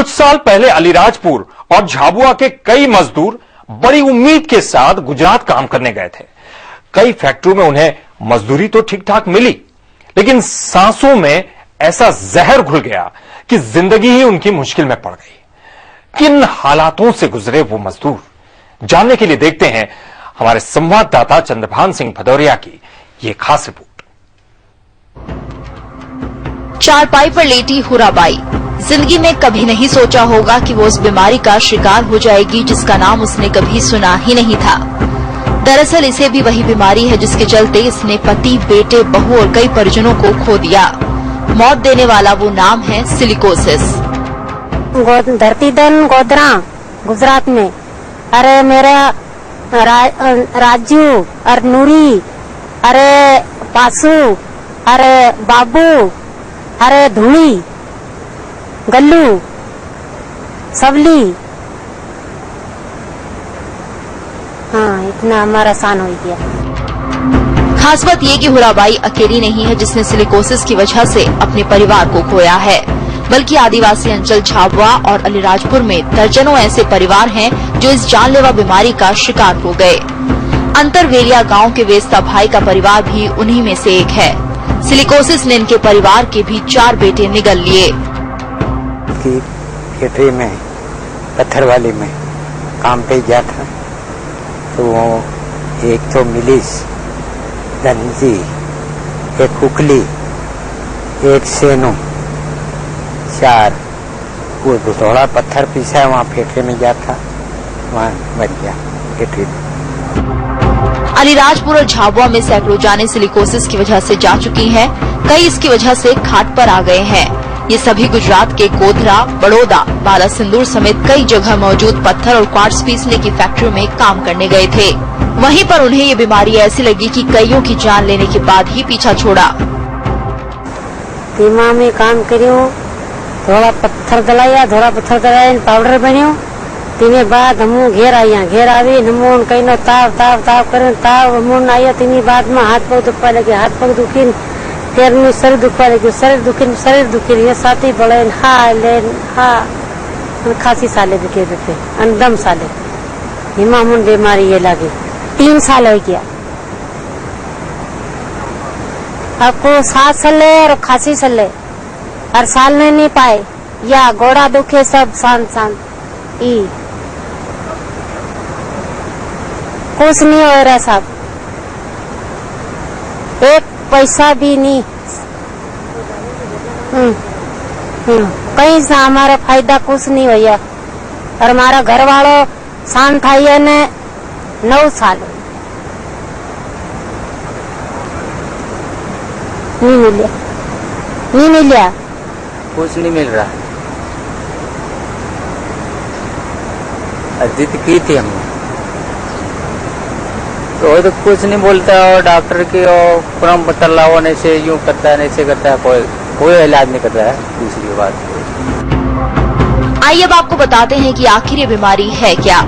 कुछ साल पहले अलीराजपुर और झाबुआ के कई मजदूर बड़ी उम्मीद के साथ गुजरात काम करने गए थे। कई फैक्ट्रियों में उन्हें मजदूरी तो ठीक ठाक मिली, लेकिन सांसों में ऐसा जहर घुल गया कि जिंदगी ही उनकी मुश्किल में पड़ गई। किन हालातों से गुजरे वो मजदूर, जानने के लिए देखते हैं हमारे संवाददाता चंद्रभान सिंह भदौरिया की ये खास रिपोर्ट। चारपाई पर लेटी हुराबाई जिंदगी में कभी नहीं सोचा होगा कि वो उस बीमारी का शिकार हो जाएगी जिसका नाम उसने कभी सुना ही नहीं था। दरअसल इसे भी वही बीमारी है जिसके चलते इसने पति, बेटे, बहू और कई परिजनों को खो दिया। मौत देने वाला वो नाम है सिलिकोसिस। धरतीधन गोधरा गुजरात में। अरे मेरा राजू और नूरी, अरे पासू, अरे बाबू, अरे धूली, गल्लू, सबली। हाँ, इतना हमारा आसान हो गया। खास बात ये कि हुराबाई अकेली नहीं है जिसने सिलिकोसिस की वजह से अपने परिवार को खोया है, बल्कि आदिवासी अंचल झाबुआ और अलीराजपुर में दर्जनों ऐसे परिवार हैं जो इस जानलेवा बीमारी का शिकार हो गए। अंतरवेलिया गांव के वेस्ता भाई का परिवार भी उन्हीं में से एक है। सिलिकोसिस ने इनके परिवार के भी 4 बेटे निगल लिए। फैक्ट्री में पत्थर वाली में काम पे गया था, तो वो एक तो मिलिस धनजी, एक कुकली, एक सेनु, 4 वो थोड़ा पत्थर पीसा वहाँ फैक्ट्री में गया था, वहाँ बच गया फैक्ट्री में। अलीराजपुर और झाबुआ में सैकड़ों जाने सिलिकोसिस की वजह से जा चुकी हैं। कई इसकी वजह से खाट पर आ गए हैं। ये सभी गुजरात के गोधरा, बड़ौदा, बालासिंदूर समेत कई जगह मौजूद पत्थर और क्वार्ट्ज पीसने की फैक्ट्रियों में काम करने गए थे। वहीं पर उन्हें ये बीमारी ऐसी लगी कि कईयों की जान लेने के बाद ही पीछा छोड़ा। धीमा में काम करियो, थोड़ा पत्थर दलाया, पाउडर बनियो। तीने बाद हम घेर आया, घेर आवी हम कहीं नो ताव करें, ताव हम आया। तीनी बाद में हाथ पग दुखवा लगे, हाथ पग दुखी, फिर में शरीर दुखवा लगे, शरीर दुखी ये साथी बड़े खासी साले दुखे देते अंदम साले हिमा मुन बीमारी ये लगी। 3 साल हो गया आपको, सांस चले और खांसी चले और साल में नहीं पाए, या गोड़ा दुखे सब शांत ई कुछ नहीं हो रहा साहब, एक पैसा भी नहीं। कहीं से हमारा फायदा कुछ नहीं हुआ और हमारा घर वालों शांत आइए ने 9 साल नहीं मिला, कुछ नहीं मिल रहा। जिद की थी हमने तो कुछ नहीं बोलता, और डॉक्टर की और क्रम बतला होने से यूं करता है, ऐसे करता है, कोई इलाज नहीं करता है। दूसरी बात आइए अब आपको बताते हैं कि आखिर ये बीमारी है क्या।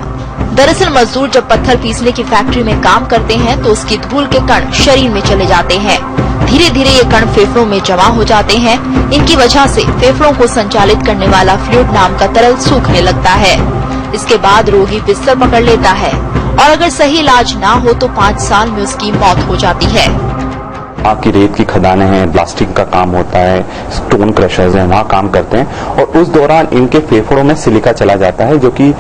दरअसल मजदूर जब पत्थर पीसने की फैक्ट्री में काम करते हैं तो उसकी धूल के कण शरीर में चले जाते हैं। धीरे धीरे ये कण फेफड़ों में जमा हो जाते हैं। इनकी वजह से फेफड़ों को संचालित करने वाला फ्लूइड नाम का तरल सूखने लगता है। इसके बाद रोगी बिस्तर पकड़ लेता है और अगर सही इलाज ना हो तो 5 साल में उसकी मौत हो जाती है। आपकी रेत की खदानें हैं, ब्लास्टिंग का काम होता है, स्टोन क्रशर्स हैं, वहाँ काम करते हैं और उस दौरान इनके फेफड़ों में सिलिका चला जाता है जो कि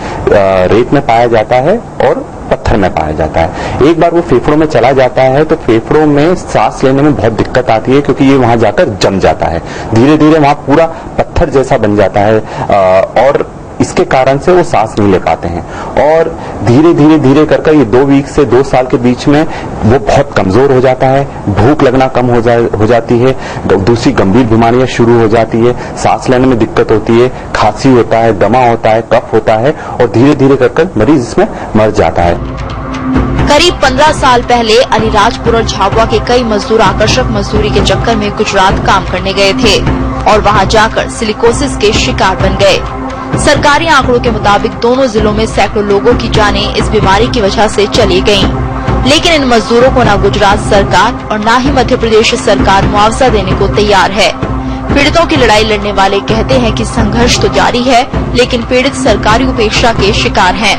रेत में पाया जाता है और पत्थर में पाया जाता है। एक बार वो फेफड़ों में चला जाता है तो फेफड़ों में सांस लेने में बहुत दिक्कत आती है क्योंकि ये वहां जाकर जम जाता है। धीरे धीरे वहां पूरा पत्थर जैसा बन जाता है और इसके कारण से वो सांस नहीं ले पाते हैं और धीरे कर ये 2 वीक से 2 साल के बीच में वो बहुत कमजोर हो जाता है, भूख लगना कम हो जाती है, दूसरी गंभीर बीमारियां शुरू हो जाती है, सांस लेने में दिक्कत होती है, खांसी होता है, दमा होता है, कफ होता है और धीरे कर मरीज इसमें मर जाता है। करीब 15 साल पहले अलीराजपुर और झाबुआ के कई मजदूर आकर्षक मजदूरी के चक्कर में गुजरात काम करने गए थे और वहां जाकर सिलिकोसिस के शिकार बन गए। सरकारी आंकड़ों के मुताबिक दोनों जिलों में सैकड़ों लोगों की जानें इस बीमारी की वजह से चली गयीं। लेकिन इन मजदूरों को न गुजरात सरकार और न ही मध्य प्रदेश सरकार मुआवजा देने को तैयार है। पीड़ितों की लड़ाई लड़ने वाले कहते हैं कि संघर्ष तो जारी है, लेकिन पीड़ित सरकारी उपेक्षा के शिकार हैं।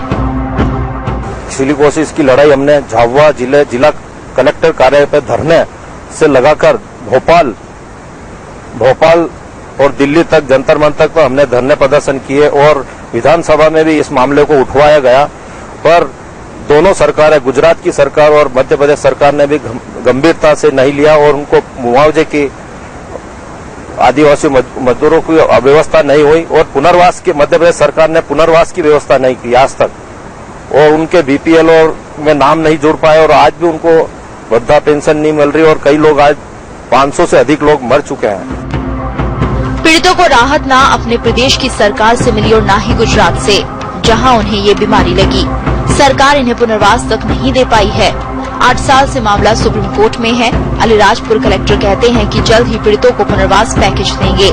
सिलिकोसिस की लड़ाई हमने झाबुआ जिला कलेक्टर कार्यालय पर धरने से लगाकर भोपाल और दिल्ली तक जंतर मंतर पर हमने धरने प्रदर्शन किए और विधानसभा में भी इस मामले को उठवाया गया, पर दोनों सरकारें, गुजरात की सरकार और मध्य प्रदेश सरकार ने भी गंभीरता से नहीं लिया और उनको मुआवजे की, आदिवासी मजदूरों की व्यवस्था नहीं हुई और पुनर्वास की मध्य प्रदेश सरकार ने पुनर्वास की व्यवस्था नहीं की आज तक, और उनके बीपीएल में नाम नहीं जुड़ पाए और आज भी उनको वृद्धा पेंशन नहीं मिल रही और कई लोग आज 500 से अधिक लोग मर चुके हैं। पीड़ितों को राहत ना अपने प्रदेश की सरकार से मिली और ना ही गुजरात से, जहां उन्हें ये बीमारी लगी। सरकार इन्हें पुनर्वास तक नहीं दे पाई है। 8 साल से मामला सुप्रीम कोर्ट में है। अलीराजपुर कलेक्टर कहते हैं कि जल्द ही पीड़ितों को पुनर्वास पैकेज देंगे,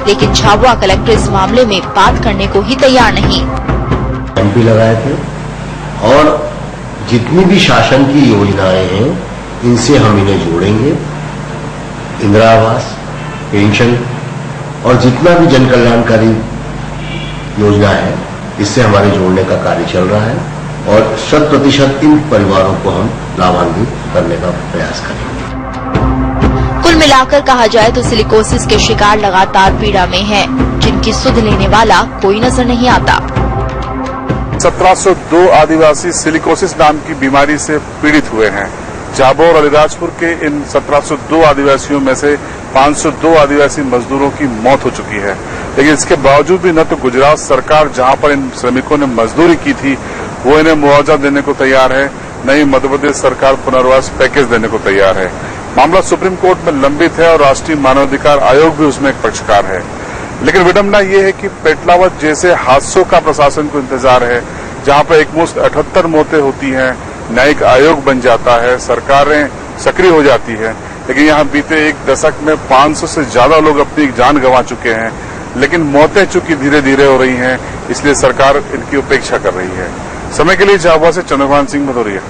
लेकिन झाबुआ कलेक्टर इस मामले में बात करने को ही तैयार नहीं। एमपी लगाए थे और जितनी भी शासन की योजनाएं हैं इनसे हम इन्हें जोड़ेंगे। इंदिरा आवास, पेंशन और जितना भी जन कल्याणकारी योजना है इससे हमारे जोड़ने का कार्य चल रहा है और 100% इन परिवारों को हम लाभान्वित करने का प्रयास करेंगे। कुल मिलाकर कहा जाए तो सिलिकोसिस के शिकार लगातार पीड़ा में हैं, जिनकी सुध लेने वाला कोई नजर नहीं आता। 1702 आदिवासी सिलिकोसिस नाम की बीमारी से पीड़ित हुए हैं। झाबुआ और अलीराजपुर के इन 1702 आदिवासियों में से 502 आदिवासी मजदूरों की मौत हो चुकी है, लेकिन इसके बावजूद भी न तो गुजरात सरकार जहां पर इन श्रमिकों ने मजदूरी की थी वो इन्हें मुआवजा देने को तैयार है, न ही मध्य प्रदेश सरकार पुनर्वास पैकेज देने को तैयार है। मामला सुप्रीम कोर्ट में लंबित है और राष्ट्रीय मानवाधिकार आयोग भी उसमें एक पक्षकार है। लेकिन विडंबना ये है कि पेटलावत जैसे हादसों का प्रशासन को इंतजार है, जहां पर एकमुश्त 78 मौतें होती हैं, न्यायिक आयोग बन जाता है, सरकारें सक्रिय हो जाती है, लेकिन यहाँ बीते एक दशक में 500 से ज्यादा लोग अपनी जान गंवा चुके हैं, लेकिन मौतें चूंकि धीरे धीरे हो रही हैं, इसलिए सरकार इनकी उपेक्षा कर रही है। समय के लिए झाबुआ से चंद्रभान सिंह भदौरिया।